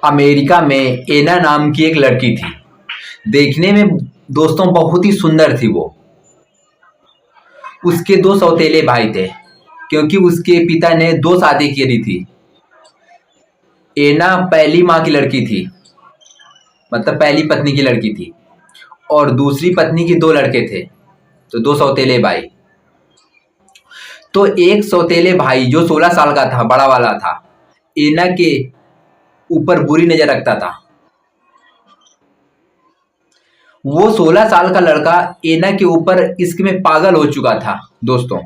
America में एना नाम की एक लड़की थी। देखने में दोस्तों बहुत ही सुंदर थी वो। उसके दो सौतेले भाई थे क्योंकि उसके पिता ने दो शादी करी थी। एना पहली माँ की लड़की थी, मतलब पहली पत्नी की लड़की थी, और दूसरी पत्नी के दो लड़के थे, तो दो सौतेले भाई। तो एक सौतेले भाई जो 16 साल का था, बड़ा वाला था, एना के ऊपर बुरी नजर रखता था। वो 16 साल का लड़का एना के ऊपर इश्क में पागल हो चुका था दोस्तों।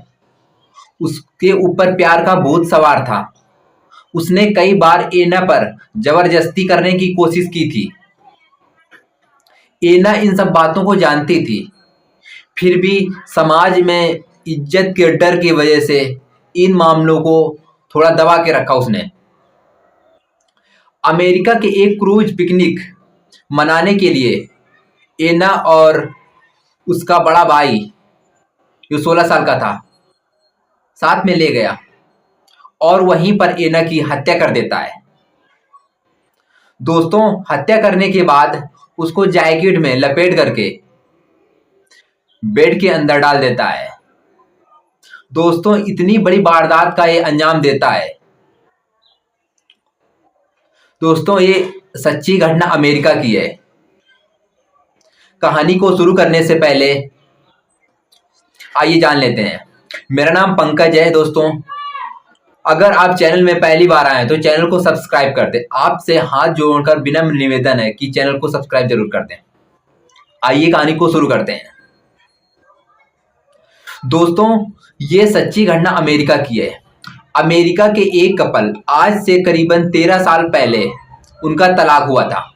उसके ऊपर प्यार का भूत सवार था। उसने कई बार एना पर जबरदस्ती करने की कोशिश की थी। एना इन सब बातों को जानती थी, फिर भी समाज में इज्जत के डर की वजह से इन मामलों को थोड़ा दबा के रखा उसने। अमेरिका के एक क्रूज पिकनिक मनाने के लिए एना और उसका बड़ा भाई जो 16 साल का था साथ में ले गया और वहीं पर एना की हत्या कर देता है। दोस्तों, हत्या करने के बाद उसको जैकेट में लपेट करके बेड के अंदर डाल देता है। दोस्तों, इतनी बड़ी वारदात का ये अंजाम देता है। दोस्तों, ये सच्ची घटना अमेरिका की है। कहानी को शुरू करने से पहले आइए जान लेते हैं। मेरा नाम पंकज है दोस्तों। अगर आप चैनल में पहली बार आए तो चैनल को सब्सक्राइब कर दें। आपसे हाथ जोड़कर विनम्र निवेदन है कि चैनल को सब्सक्राइब जरूर कर दें। आइए कहानी को शुरू करते हैं। दोस्तों, ये सच्ची घटना अमेरिका की है। अमेरिका के एक कपल आज से करीबन 13 साल पहले उनका तलाक हुआ था।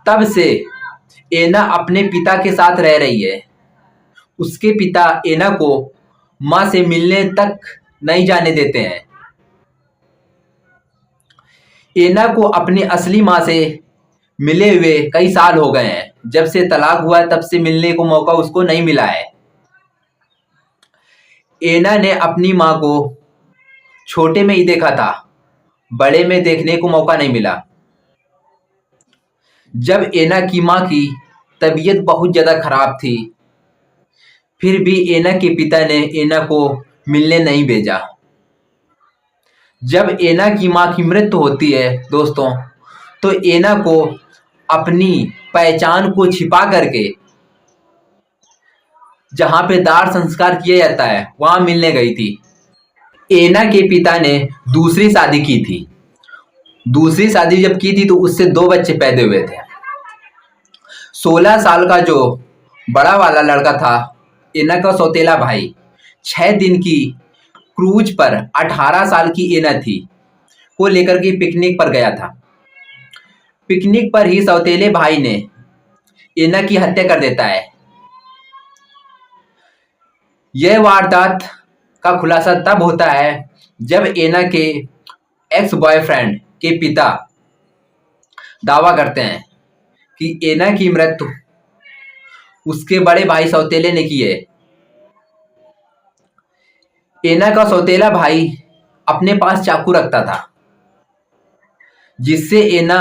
तब से एना अपने पिता के साथ रह रही है। उसके पिता एना को माँ से मिलने तक नहीं जाने देते हैं। एना को अपनी असली माँ से मिले हुए कई साल हो गए हैं। जब से तलाक हुआ तब से मिलने को मौका उसको नहीं मिला है। एना ने अपनी माँ को छोटे में ही देखा था, बड़े में देखने को मौका नहीं मिला। जब एना की माँ की तबीयत बहुत ज्यादा खराब थी, फिर भी एना के पिता ने एना को मिलने नहीं भेजा। जब एना की माँ की मृत्यु होती है दोस्तों, तो एना को अपनी पहचान को छिपा करके जहां पे दाह संस्कार किया जाता है वहां मिलने गई थी। एना के पिता ने दूसरी शादी की थी। दूसरी शादी जब की थी तो उससे दो बच्चे पैदा हुए थे। 16 साल का जो बड़ा वाला लड़का था, एना का सौतेला भाई, 6 दिन की क्रूज पर 18 साल की एना थी को लेकर के पिकनिक पर गया था। पिकनिक पर ही सौतेले भाई ने एना की हत्या कर देता है। यह वारदात का खुलासा तब होता है जब एना के एक्स बॉयफ्रेंड के पिता दावा करते हैं कि एना की मृत्यु उसके बड़े भाई सौतेले ने की है। एना का सौतेला भाई अपने पास चाकू रखता था, जिससे एना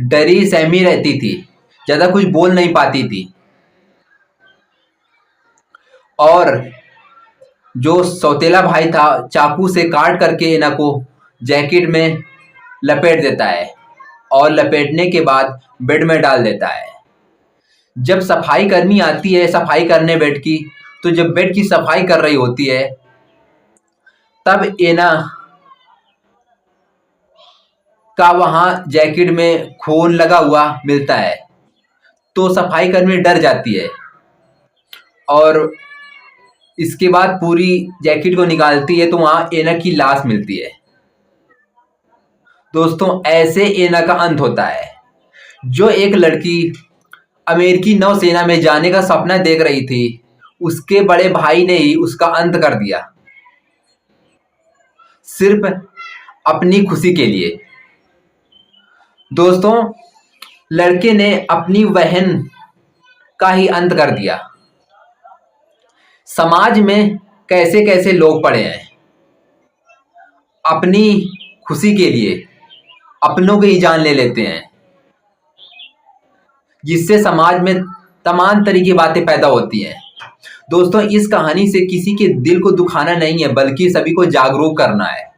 डरी सहमी रहती थी, ज्यादा कुछ बोल नहीं पाती थी। और जो सौतेला भाई था चाकू से काट करके एना को जैकेट में लपेट देता है और लपेटने के बाद बेड में डाल देता है। जब सफाई कर्मी आती है सफाई करने बेड की, तो जब बेड की सफाई कर रही होती है तब एना का वहां जैकेट में खून लगा हुआ मिलता है। तो सफाई कर्मी डर जाती है और इसके बाद पूरी जैकेट को निकालती है तो वहां एना की लाश मिलती है। दोस्तों, ऐसे एना का अंत होता है। जो एक लड़की अमेरिकी नौसेना में जाने का सपना देख रही थी, उसके बड़े भाई ने ही उसका अंत कर दिया, सिर्फ अपनी खुशी के लिए। दोस्तों, लड़के ने अपनी बहन का ही अंत कर दिया। समाज में कैसे कैसे लोग पड़े हैं अपनी खुशी के लिए अपनों की ही जान ले लेते हैं, जिससे समाज में तमाम तरह की बातें पैदा होती हैं। दोस्तों, इस कहानी से किसी के दिल को दुखाना नहीं है, बल्कि सभी को जागरूक करना है।